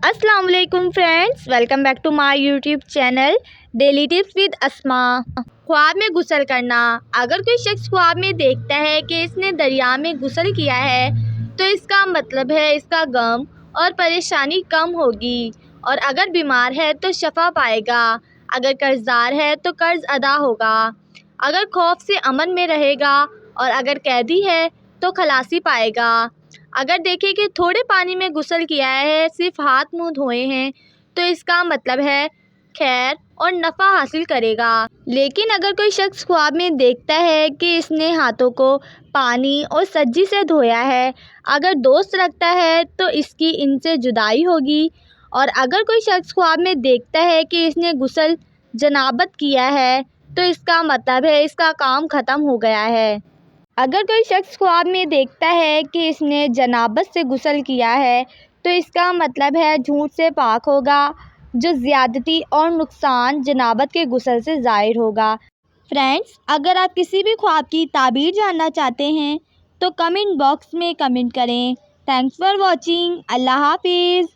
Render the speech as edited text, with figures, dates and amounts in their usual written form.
السلام علیکم friends, welcome back to my YouTube channel daily tips with Asma. خواب میں غسل کرنا۔ اگر کوئی شخص خواب میں دیکھتا ہے کہ اس نے دریا میں غسل کیا ہے تو اس کا مطلب ہے اس کا غم اور پریشانی کم ہوگی، اور اگر بیمار ہے تو شفا پائے گا، اگر قرض دار ہے تو قرض ادا ہوگا، اگر خوف سے امن میں رہے گا، اور اگر قیدی ہے تو خلاصی پائے گا۔ اگر دیکھے کہ تھوڑے پانی میں غسل کیا ہے، صرف ہاتھ منہ دھوئے ہیں، تو اس کا مطلب ہے خیر اور نفع حاصل کرے گا۔ لیکن اگر کوئی شخص خواب میں دیکھتا ہے کہ اس نے ہاتھوں کو پانی اور سجی سے دھویا ہے، اگر دوست رکھتا ہے تو اس کی ان سے جدائی ہوگی، اور اگر کوئی شخص خواب میں دیکھتا ہے کہ اس نے غسل جنابت کیا ہے تو اس کا مطلب ہے اس کا کام ختم ہو گیا ہے۔ اگر کوئی شخص خواب میں دیکھتا ہے کہ اس نے جنابت سے غسل کیا ہے تو اس کا مطلب ہے جھوٹ سے پاک ہوگا، جو زیادتی اور نقصان جنابت کے غسل سے ظاہر ہوگا۔ فرینڈز، اگر آپ کسی بھی خواب کی تعبیر جاننا چاہتے ہیں تو کمنٹ باکس میں کمنٹ کریں۔ Thanks for watching. اللہ حافظ۔